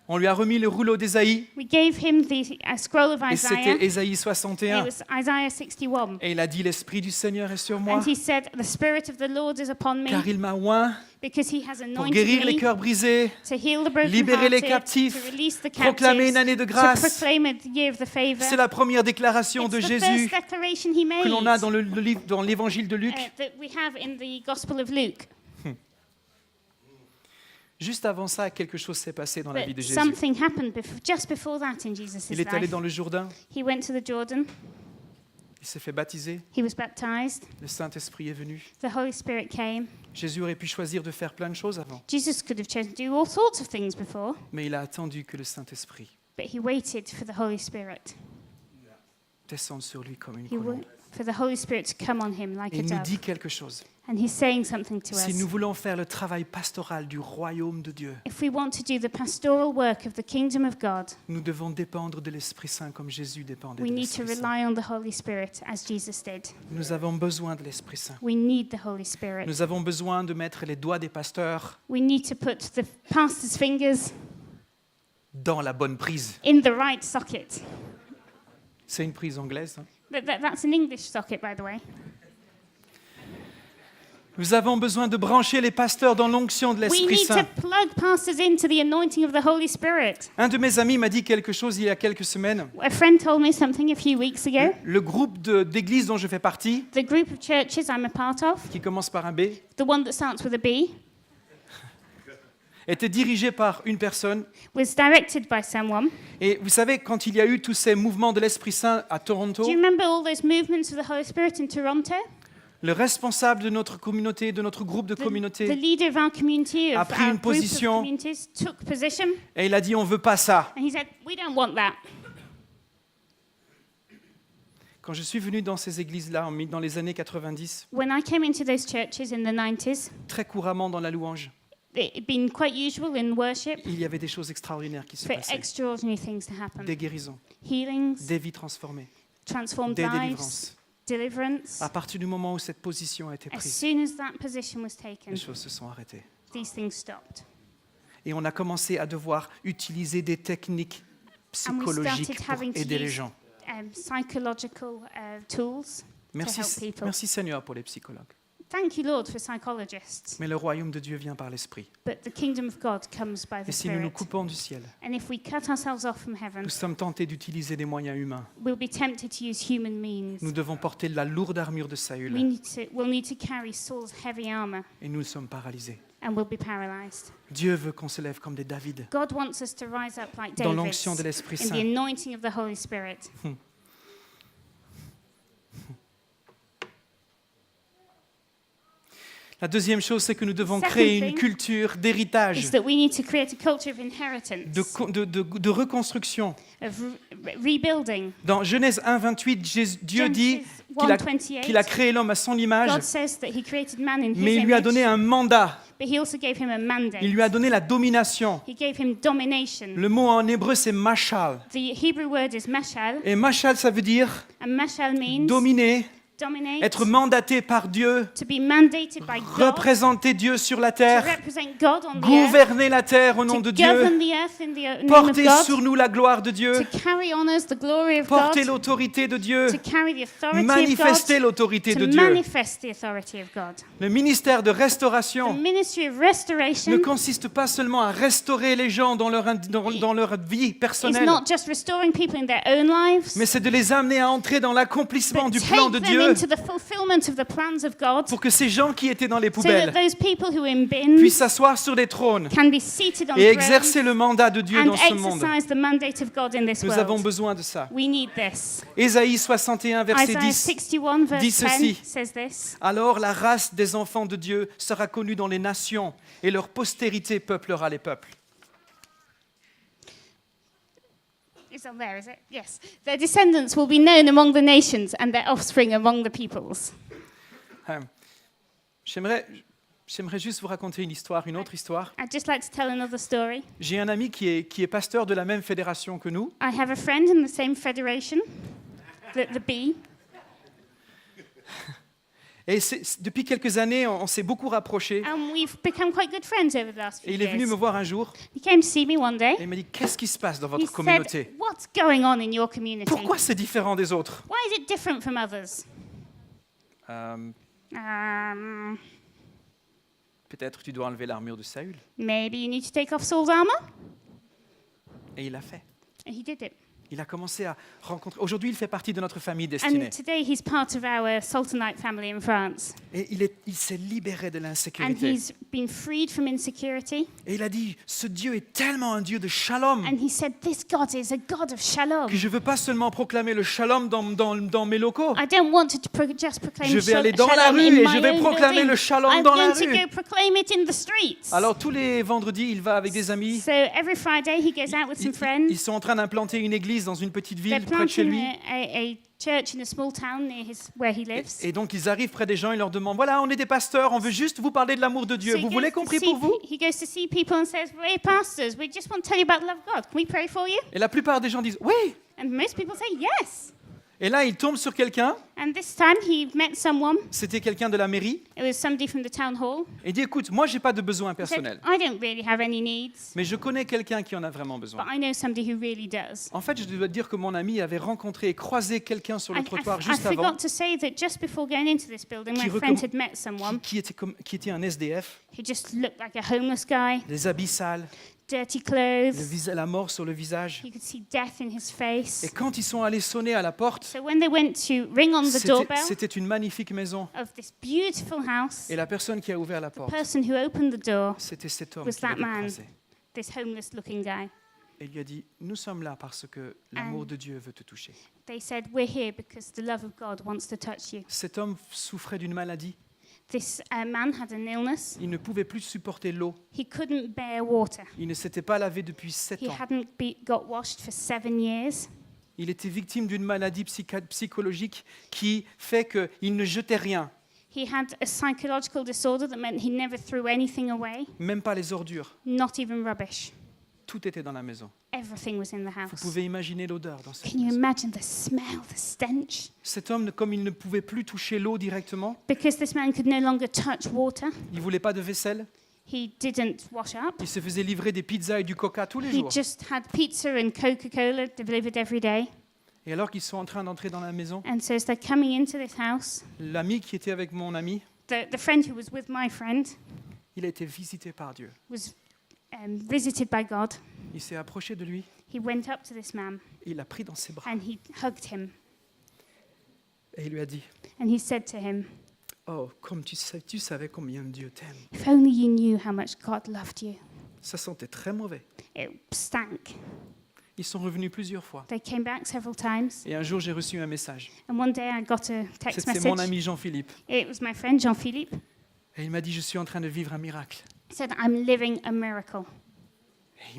on lui a remis le rouleau d'Ésaïe, we gave him the scroll of et Isaiah. c'était Ésaïe It 61. was Isaiah 61. Et il a dit, l'Esprit du Seigneur est sur moi, And he said, the Spirit of the Lord is upon me car il m'a oint because he has pour anointed guérir les me cœurs brisés, to heal the libérer les brokenhearted, captifs, to release the proclamer une captives, année de to grâce. proclaim a year of the favor. C'est la première déclaration de It's the Jésus first declaration he made que l'on a dans le livre, dans l'Évangile de Luc. that we have in the Gospel of Luke. Juste avant ça, quelque chose s'est passé dans la vie But de Jésus. something happened just before that in Jesus' Il est allé life. dans le Jourdain, He went to the Jordan. il s'est fait baptiser, He was baptized. le Saint-Esprit est venu. The Holy Spirit came. Jésus aurait pu choisir de faire plein de choses avant, Jesus could have chosen to do all sorts of things before, mais il a attendu que le Saint-Esprit but he waited for the Holy Spirit. descende sur lui comme une He colombe. for the Holy Spirit to come on him like Et a il nous dove. dit quelque chose. And he's saying something to Si us. nous voulons faire le travail pastoral du royaume de Dieu, If we want to do the pastoral work of the kingdom of God, nous devons dépendre de l'Esprit Saint comme Jésus dépendait we de need to l'Esprit Saint. rely on the Holy Spirit as Jesus did. Nous avons besoin de l'Esprit Saint. We need the Holy Spirit. Nous avons besoin de mettre les doigts des pasteurs We need to put the pastor's fingers dans la bonne prise. in the right socket. C'est une prise anglaise. Hein. That's an English socket, by the way. Nous avons besoin de brancher les pasteurs dans l'onction de We l'Esprit need to Saint. plug pastors into the anointing of the Holy Spirit. Un de mes amis m'a dit quelque chose il y a quelques semaines. A friend told me something a few weeks ago. Le groupe d'église dont je fais partie, The group of churches I'm a part of, qui commence par un B, the one that starts with a B, était dirigé par une personne. was directed by someone. Et vous savez, quand il y a eu tous ces mouvements de l'Esprit Saint à Toronto, Do you remember all those movements of the Holy Spirit in Toronto? le responsable de notre communauté, de notre groupe de The communauté, leader of our community, a of pris our une group of position. communities, took position, et il a dit on veut pas ça. and he said, "We don't want that." Quand je suis venu dans ces églises-là, dans les années 90, When I came into those churches in the 90s, très couramment dans la louange, it'd been quite usual in worship il y avait des choses extraordinaires qui se for passaient. extraordinary things to happen. Des guérisons, Healings, des vies transformées, transformed des lives, délivrances. deliverance. À partir du moment où cette position a été As prise, soon as that position was taken, les choses se sont arrêtées. these things stopped. Et on a commencé à devoir utiliser des techniques And we psychologiques started pour having to aider les use gens. psychological tools to help Merci, people. merci Seigneur pour les psychologues. Thank you, Lord, for psychologists. Mais le royaume de Dieu vient par l'Esprit. But the kingdom of God comes by the Et si nous nous Spirit. coupons du ciel, And if we cut ourselves off from heaven, nous sommes tentés d'utiliser des moyens humains. we'll be tempted to use human means. Nous devons porter la lourde armure de We Saül we'll need to carry Saul's heavy armor, et nous sommes paralysés. and we'll be paralyzed. Dieu veut qu'on se lève comme des David God wants us to rise up like dans David l'onction de l'Esprit in the Saint. anointing of the Holy Spirit. La deuxième chose, c'est que nous devons Second créer une thing culture d'héritage, Is that we need to create a culture of inheritance, de reconstruction. of rebuilding. Dans Genèse 1, 28, Dieu dit Genesis qu'il a 1:28, créé l'homme à son image, God says that he created man in mais his il lui a image, donné un mandat, but he also gave him a mandate. il lui a donné la domination. He gave him domination. Le mot en hébreu, c'est mashal. The Hebrew word is mashal, Et mashal, ça veut dire and mashal means dominer, dominate, être mandaté par Dieu, to be mandated by God, représenter Dieu sur la to terre, represent God on the earth, gouverner la terre au nom to de Dieu, govern the earth in the name of porter God, sur nous la gloire de Dieu, to carry on us the glory of porter God, l'autorité de Dieu, to carry the authority manifester of God, l'autorité de to Dieu. manifest the authority of God. Le ministère de The restauration ministry of ne restoration consiste pas seulement à restaurer les gens dans leur vie is personnelle, not just restoring people in their own lives, mais c'est de les amener à entrer dans l'accomplissement but du plan de take them Dieu into the fulfillment of the plans of God, pour que ces gens qui étaient dans les so that poubelles those people who are in bins puissent s'asseoir sur des trônes can be seated on et thrones exercer le mandat de Dieu and dans ce monde. exercise the mandate of God in this Nous avons world. besoin de ça. We need this. Ésaïe 61, verset Isaiah 10. 61 verse dit 10 ceci. says this. Alors la race des enfants de Dieu sera connue dans les nations et leur postérité peuplera les peuples. It's on there, is it? Yes. Their descendants will be known among the nations and their offspring among the peoples. J'aimerais juste vous raconter une autre histoire. I'd just like to tell another story. J'ai un ami qui est pasteur de la même fédération que nous. I have a friend in the same federation, the B, Et depuis quelques années, on s'est beaucoup rapprochés. and we've become quite good friends over the last few Et il est venu me years. voir un jour He came to see me one day. et il m'a dit, qu'est-ce qui se passe dans He votre said, communauté? "What's going on in your community? Pourquoi c'est différent des autres? Why is it different from others?" Peut-être tu dois enlever l'armure de Saül. Maybe you need to take off Saul's armor. Et il l'a fait. And he did it. Il a commencé à rencontrer. Aujourd'hui, il fait partie de notre famille destinée. And today he's part of our Sultanite family in France. Et il s'est libéré de And l'insécurité. he's been freed from insecurity. Et il a dit, ce Dieu est tellement un Dieu de shalom And he said, "This God is a God of shalom. que je ne veux pas seulement proclamer le shalom dans mes locaux. I don't want to just proclaim Je vais aller dans la shalom rue in et my je vais own proclamer building. le shalom I'm dans la going to rue. go proclaim it in the streets." Alors tous les vendredis, il va avec des amis. So every Friday he goes out with some friends. Ils sont en train d'implanter une église dans une petite They're ville près de chez planting lui. a church in a small town near where he lives. Et donc ils arrivent près des gens, ils leur demandent, voilà, on est des pasteurs, on veut juste vous parler de l'amour de Dieu. So he Vous goes voulez to qu'on prie see pour vous? he goes to see people and says, "Hey, pastors, we just want to tell you about the love of God. Can we pray for you?" Et la plupart des gens disent, oui. And most people say yes. Et là, il tombe sur quelqu'un, And this time he met someone. c'était quelqu'un de la mairie, It was somebody from the town hall. et il dit, écoute, moi, j'ai pas de besoin He said, personnel, I don't really have any needs, mais je connais quelqu'un qui en a vraiment but besoin. I know somebody who really does. En fait, je dois te dire que mon ami avait rencontré et croisé quelqu'un sur le trottoir I juste avant, forgot to say that just before going into this building, my Qui friend recomm- had met someone qui était un SDF, who just looked like a homeless guy, des habits sales, dirty clothes. la mort sur le visage. You could see death in his face. Et quand ils sont allés sonner à la porte, So when they went to ring on the doorbell c'était une magnifique maison. of this beautiful house, Et la personne qui a ouvert la the porte, person who opened the door, c'était cet homme was qui that l'avait man. croisé. this homeless-looking guy. Et il lui a dit, nous sommes là parce que l'amour de Dieu veut te toucher. They said, "We're here because the love of God wants to touch you." Cet homme souffrait d'une maladie. This man had an illness. Il ne pouvait plus supporter l'eau. He couldn't bear water. Il ne s'était pas lavé depuis 7 He ans. hadn't got washed for 7 years. Il était victime d'une maladie psychologique qui fait qu'il ne jetait rien, He had a psychological disorder that meant he never threw anything away, même pas les ordures. not even rubbish. Tout était dans la maison. Everything was in the Vous house. pouvez imaginer l'odeur dans cette Can you maison. imagine the smell, the stench? Cet homme, comme il ne pouvait plus toucher l'eau directement, Because this man could no longer touch water, il ne voulait pas de vaisselle, he didn't wash up. il se faisait livrer des pizzas et du coca tous les He jours. just had pizza and Coca-Cola delivered every day. Et alors qu'ils sont en train d'entrer dans la maison, And so as they're coming into this house, l'ami qui était avec mon ami, the friend who was with my friend il a été visité par Dieu. was visited by God. Il s'est approché de lui, He went up to this man et il l'a pris dans ses bras and he hugged him. et il lui a dit, And he said to him, oh, comme tu savais combien Dieu t'aime. "If only you knew how much God loved you." Ça sentait très mauvais. It stank. Ils sont revenus plusieurs fois. They came back several times. Et un jour, j'ai reçu un message. And one day I got a text C'était mon message. ami Jean-Philippe. It was my friend Jean-Philippe. Et il m'a dit, je suis en train de vivre un miracle. He said, "I'm living a miracle. Et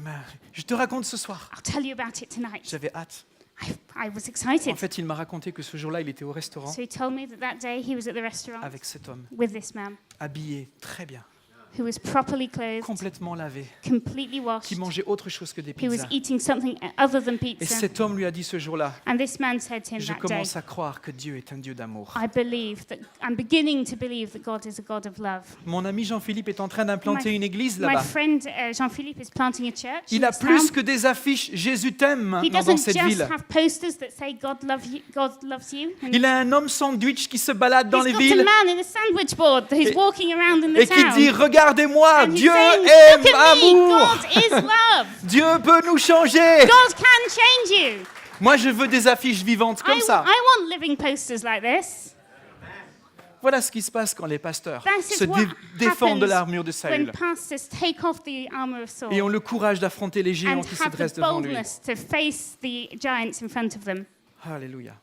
je te raconte ce soir. I'll tell you about it tonight." J'avais hâte. I was excited. En fait, il m'a raconté que ce jour-là, il était au restaurant So he told me that day he was at the restaurant avec cet homme, with this man habillé très bien, who was properly clothed, complètement lavé, completely washed, qui mangeait autre chose que des who was pizzas. eating something other than Et pizza. cet homme lui a dit ce jour-là, And this man said to him je that day, commence à croire que Dieu est un Dieu d'amour. I'm beginning to believe that God is a God of love. Mon ami Jean-Philippe est en train d'implanter My- une église My là-bas. friend Jean-Philippe is planting a church. Il in a this plus town. que des affiches Jésus t'aime He maintenant dans doesn't cette just ville. have posters that say God loves you. And Il a un homme sandwich qui se balade dans he's les got a villes man in a sandwich board that he's Et- walking around in et the qui town. dit, regardez-moi, And he's Dieu saying, aime "Look at me, amour. God is love. Dieu peut nous changer. God can change you." Moi, je veux des affiches vivantes comme ça. I want living posters like this. Voilà ce qui se passe quand les pasteurs That se is what défendent de happens l'armure de when Saül pastors take off the armor of Saul et ont le courage d'affronter les géants and qui se have the dressent devant lui. boldness to face the giants in front of them. Alléluia.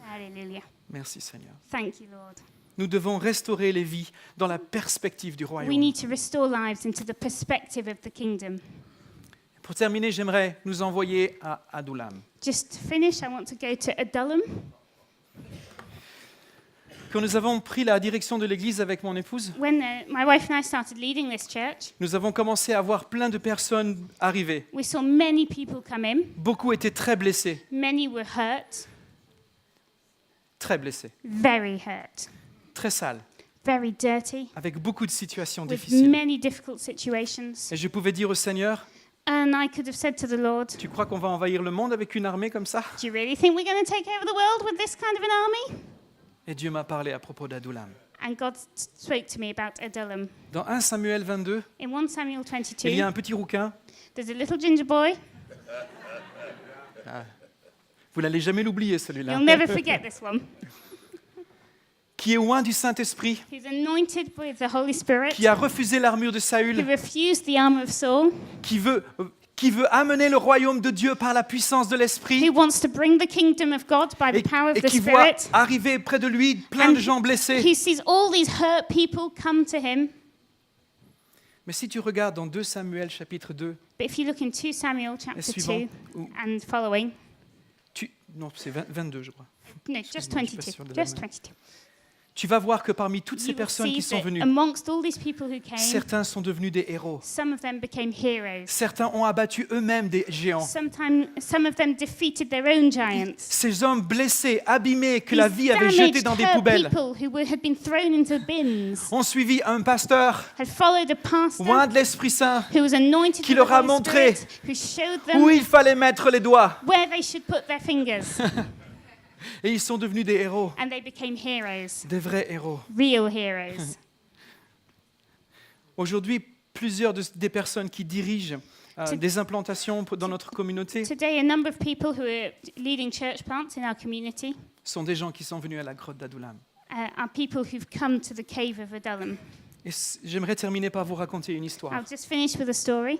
Hallelujah. Merci Seigneur. Thank you, Lord. Nous devons restaurer les vies dans la perspective du We royaume. need to restore lives into the perspective of the kingdom. Pour terminer, j'aimerais nous envoyer à Adullam. Just to finish, I want to go to Adullam. Quand nous avons pris la direction de l'église avec mon épouse, When my wife and I started leading this church, nous avons commencé à voir plein de personnes arriver. we saw many people come in. Beaucoup étaient très blessés, Many were hurt, very sales, very dirty, avec beaucoup de situations with difficiles. many difficult situations. Et je pouvais dire au Seigneur, And I could have said to the Lord, tu crois qu'on va envahir le monde avec une armée comme ça? "Do you really think we're going to take over the world with this kind of an army?" Et Dieu m'a parlé à propos d'Adullam. And God spoke to me about Adullam. Dans 1 Samuel 22, In 1 Samuel il y a 22, un petit rouquin, there's a little ginger boy. vous n'allez jamais l'oublier celui-là, You'll never forget this one. qui est loin du Saint-Esprit, He's anointed with the Holy Spirit. qui a refusé l'armure de He Saül, refused the armor of Saul. qui veut amener le royaume de Dieu par la puissance de He l'Esprit, wants to bring the kingdom of God by et, the power of et the qui voit Spirit. arriver près de lui plein And de gens blessés. he sees all these hurt people come to him. Mais si tu regardes dans 2 Samuel chapitre 2, But if you look in 2 Samuel et chapter suivant, 2 ou- and following, non, c'est 22 je crois, no, just Excuse-moi, je suis pas 22, sûr de la just main. 22. tu vas voir que parmi toutes ces you will personnes see qui sont that venues, amongst all these people who came, certains sont devenus des héros. some of them became heroes. Certains ont abattu eux-mêmes des géants. Some of them defeated their own giants. Ces hommes blessés, abîmés, que la These vie avait jetés damaged, dans des hurt poubelles, people who had been thrown into bins ont suivi un pasteur, had followed a pastor loin de l'Esprit Saint, who was anointed qui with leur the a Holy montré Spirit, who showed them où il fallait mettre les doigts. where they should put their fingers, Et ils sont devenus des héros, and they became heroes, des vrais héros. real heroes. Aujourd'hui, plusieurs des personnes qui dirigent des implantations dans notre communauté Today, a number of people who are leading church plants in our community sont des gens qui sont venus à la grotte d'Adullam. are people who've come to the cave of Adullam. Et j'aimerais terminer par vous raconter une histoire. I'll just finish with a story.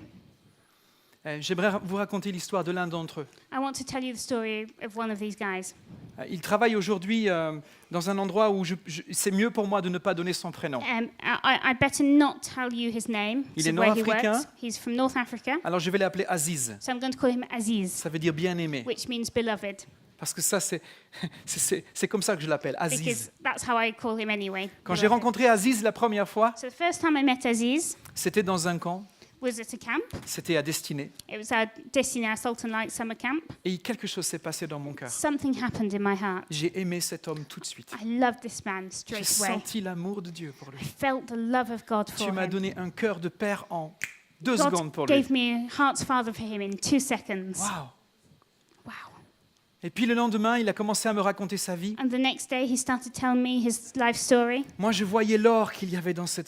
J'aimerais vous raconter l'histoire de l'un d'entre eux. I want to tell you the story of one of these guys. Il travaille aujourd'hui dans un endroit où c'est mieux pour moi de ne pas donner son prénom. I better not tell you his name. Il so est where he nord-africain. works. He's from North Africa. Alors je vais l'appeler Aziz. So I'm going to call him Aziz, Ça veut dire bien-aimé. which means beloved, Parce que ça, c'est comme ça que je l'appelle, Aziz. because that's how I call him anyway. Quand j'ai beloved. rencontré Aziz la première fois, So the first time I met Aziz c'était dans un camp, was at a camp. c'était à Destinée. It was our Destiny Sultan Light summer camp. Et quelque chose s'est passé dans mon cœur. Something happened in my heart. J'ai aimé cet homme tout de suite. I loved this man J'ai straight away. senti l'amour de Dieu pour lui. I felt the love of God Tu for m'as him. donné un cœur de père en 2 secondes pour God lui. gave me a heart's father for him in 2 seconds. Waouh! Wow. Et puis le lendemain, il a commencé à me raconter sa vie. And the next day, he started telling me his life story. Moi, je voyais l'or qu'il y avait dans ce I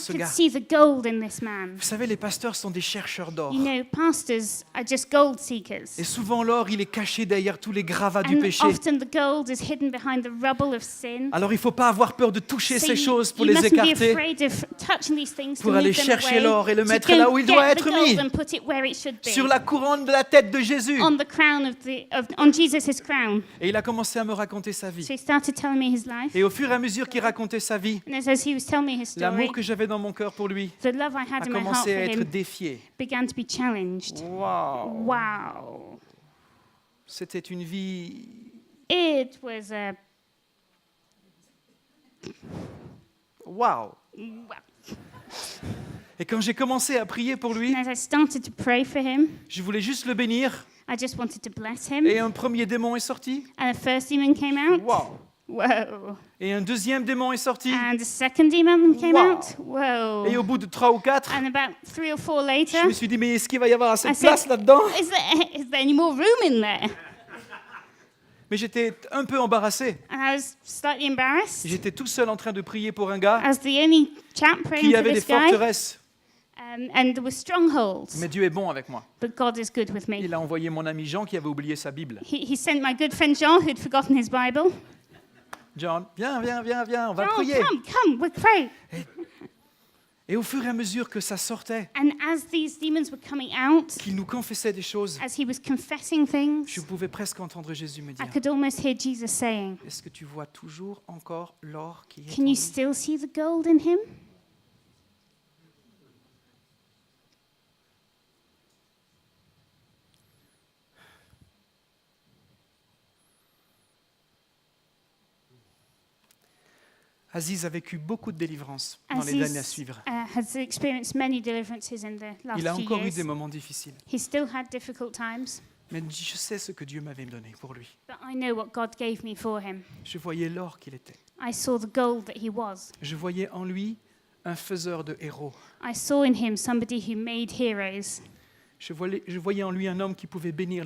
could gars. see the gold in this man. Vous savez, les pasteurs sont des chercheurs d'or. You know, pastors are just gold seekers. Et souvent, l'or, il est caché derrière tous les gravats du And péché. often the gold is hidden behind the rubble of sin. Alors, il ne faut pas avoir peur de toucher So ces choses pour you les mustn't be écarter. afraid of touching these things Pour to aller move them chercher away, l'or et le to mettre go là où il doit get être the gold mis. and put it where it should be, Sur la couronne de la tête de Jésus. on the crown on Jesus' crown. Et il a commencé à me raconter sa vie. So he started telling me his life. Et au fur et à mesure qu'il racontait sa vie, And as he was telling me his story, l'amour que j'avais dans mon cœur pour lui the love I a had in my heart commencé for à être him défié. began to be challenged. Waouh! Wow. C'était une vie. It was a Waouh! wow. Et quand j'ai commencé à prier pour lui, And as I started to pray for him, je voulais juste le bénir. I just wanted to bless him. Et un premier démon est sorti. And the first demon came out. Waouh! Whoa. Et un deuxième démon est sorti. And the second demon came Wow. out. Whoa. Et au bout de 3 ou 4, And about 3 or 4 later, je me suis dit, mais est-ce qu'il va y avoir assez I de place said, là-dedans? is there any more room in there? Mais j'étais un peu embarrassé. And I was slightly embarrassed. J'étais tout seul en train de prier pour un gars As the only chap praying qui for avait des this guy. forteresses. And there were strongholds. Mais Dieu est bon avec moi. But God is good with me. Il a envoyé mon ami Jean qui avait oublié sa Bible. He sent my good friend John, who'd forgotten his Bible. John, viens, on va John, prier. come, we'll pray. Et au fur et à mesure que ça sortait, And as these demons were coming out, qu'il nous confessait des choses, as he was confessing things, je pouvais presque entendre Jésus me I dire, could almost hear Jesus saying, est-ce que tu vois toujours encore l'or qui est en can you lui? still see the gold in him? Aziz a vécu beaucoup de délivrances dans les années à suivre. Has experienced many deliverances in the last Il a few encore eu years. des moments difficiles. He still had difficult times, Mais je sais ce que Dieu m'avait donné pour lui. but I know what God gave me for him. Je voyais l'or qu'il était. I saw the gold that he was. Je voyais en lui un faiseur de héros. I saw in him somebody who made heroes. Je voyais en lui un homme qui pouvait bénir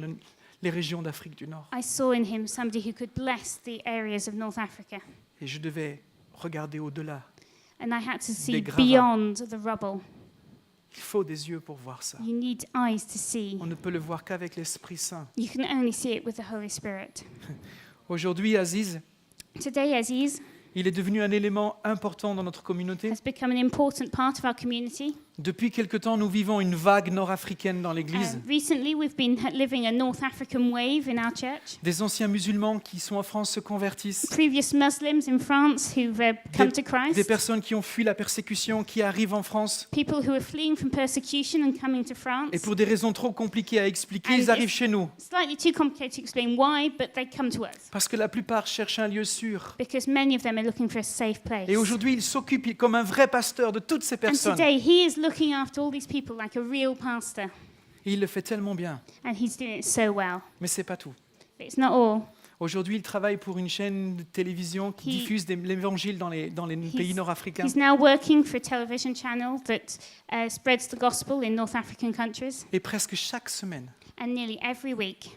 les régions d'Afrique du Nord. I saw in him somebody who could bless the areas of North Africa. Et je devais regarder au-delà. And I had to see Des gravats. beyond the rubble. Il faut des yeux pour voir ça. You need eyes to see. On ne peut le voir qu'avec l'Esprit Saint. You can only see it with the Holy Spirit. Aujourd'hui, Aziz, Today, Aziz il est devenu un élément important dans notre communauté. has become an important part of our community. Depuis quelque temps, nous vivons une vague nord-africaine dans l'Église. Recently, we've been living a North African wave in our church. Des anciens musulmans qui sont en France se convertissent. Previous Muslims in France who've come to Des Christ. personnes qui ont fui la persécution qui arrivent en France. People who are fleeing from persecution and coming to France. Et pour des raisons trop compliquées à expliquer, And ils arrivent it's- chez nous. Slightly too complicated to explain why, but they come to us. Parce que la plupart cherchent un lieu sûr. Because many of them are looking for a safe place. Et aujourd'hui, il s'occupe comme un vrai pasteur de toutes ces And personnes. today, he is looking after all these people like a real pastor. Et il le fait tellement bien. And he's doing it so well. Mais c'est pas tout. But it's not all. Aujourd'hui, il travaille pour une chaîne de télévision qui He- diffuse l'évangile dans les pays nord-africains. He's now working for a television channel that spreads the gospel in North African countries. Et presque chaque semaine, And nearly every week,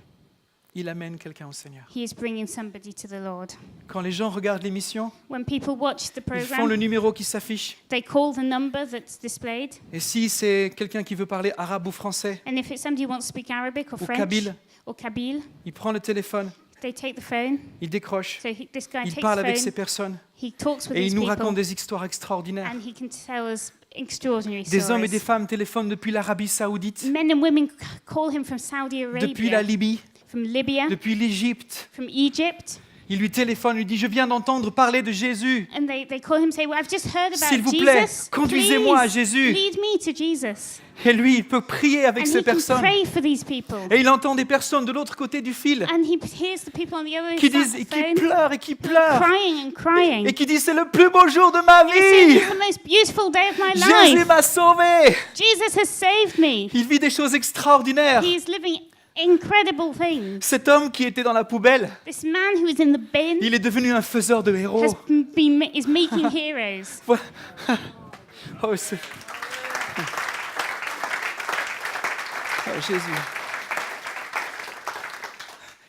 il amène quelqu'un au Seigneur. he is bringing somebody to the Lord. Quand les gens regardent l'émission, When people watch the ils font program, le numéro qui s'affiche. they call the number that's displayed. Et si c'est quelqu'un qui veut parler arabe ou français And if it's somebody who wants to speak Arabic or ou French kabyle, or Kabyle, il prend le téléphone, they take the phone. il décroche, So this guy il takes parle the avec phone, ces personnes he talks with et these il nous people, raconte des histoires extraordinaires. and he can tell us extraordinary Des hommes et des stories. femmes téléphonent depuis l'Arabie Saoudite, Men and women call him from Saudi depuis la Arabia, Libye, from Libya, depuis l'Égypte. from Egypt. Il lui téléphone, lui dit « Je viens d'entendre parler de Jésus. And they call him and say, well, I've just heard about S'il vous plaît, Jesus. conduisez-moi à Please, Jésus. lead me to Jesus. » Et lui, il peut prier avec And ces he can personnes. pray for these people. Et il entend des personnes de l'autre côté du fil And he hears the people on the other qui side disent, of et the qui phone pleurent et qui pleurent crying and crying. et qui disent c'est le plus beau jour de ma They say, vie. "This is the most beautiful day of my Jésus life. m'a sauvé. Jesus has saved me. Il vit des choses extraordinaires. He is living incredible things. Cet homme qui était dans la poubelle, This man who is in the bin il est devenu un faiseur de héros. is making heroes. Voilà. Oh, c'est... Oh, Jésus.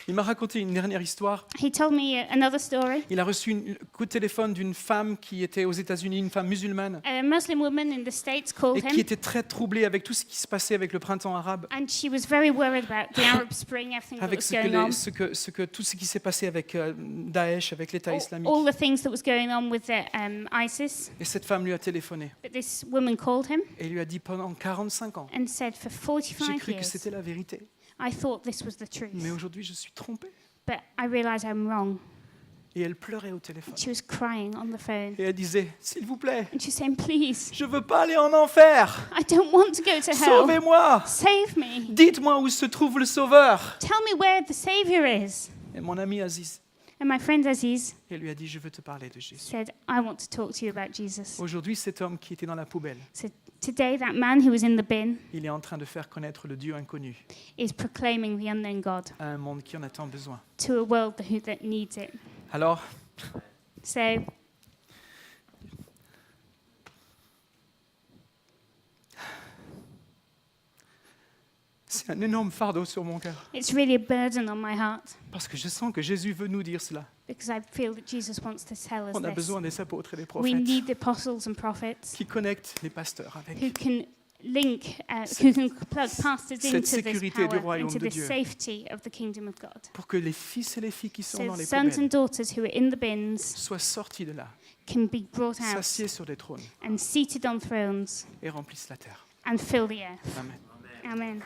Il m'a raconté une dernière histoire. He told me another story. Il a reçu un coup de téléphone d'une femme qui était aux États-Unis, une femme musulmane, A Muslim woman in the States called et qui him, était très troublée avec tout ce qui se passait avec le printemps arabe, and she was very worried about the Arab Spring, everything that avec was going on, tout ce qui s'est passé avec Daesh, avec l'État islamique. all the things that was going on with the, ISIS. Et cette femme lui a téléphoné But this woman called him et lui a dit pendant 45 ans, and said, for j'ai 45 cru que years, c'était la vérité, I thought this was the truth, mais aujourd'hui je suis trompée. but I realize I'm wrong. Et elle pleurait au téléphone. She was crying on the phone, Et elle disait, s'il vous plaît, and she's saying, please, je veux pas aller en enfer. I don't want to go to hell. Sauvez-moi. Save me. Dites-moi où se trouve le Sauveur. Tell me where the Savior is. Et mon ami Aziz, And my friend Aziz elle lui a dit, je veux te parler de Jésus. said, I want to talk to you about Jesus. Aujourd'hui, cet homme qui était dans la poubelle, So today, that man who was in the bin il est en train de faire connaître le Dieu inconnu is proclaiming the unknown God à un monde qui en a tant besoin. to a world that needs it. Alors, So c'est un énorme fardeau sur mon cœur. it's really a burden on my heart Parce que je sens que Jésus veut nous dire cela. because I feel that Jesus wants to tell us On a this. besoin des apôtres et des We prophètes need the apostles and prophets qui connectent les pasteurs avec. who can link, who can plug pastors cette into this sécurité du power, royaume into de the Dieu. safety of the kingdom of God. Pour que les fils et les filles qui sont So dans les sons poubelles and daughters who are in the bins soient sortis de là, can be brought out s'assiedent sur des trônes and seated on thrones et remplissent la terre. and fill the earth. Amen. Amen.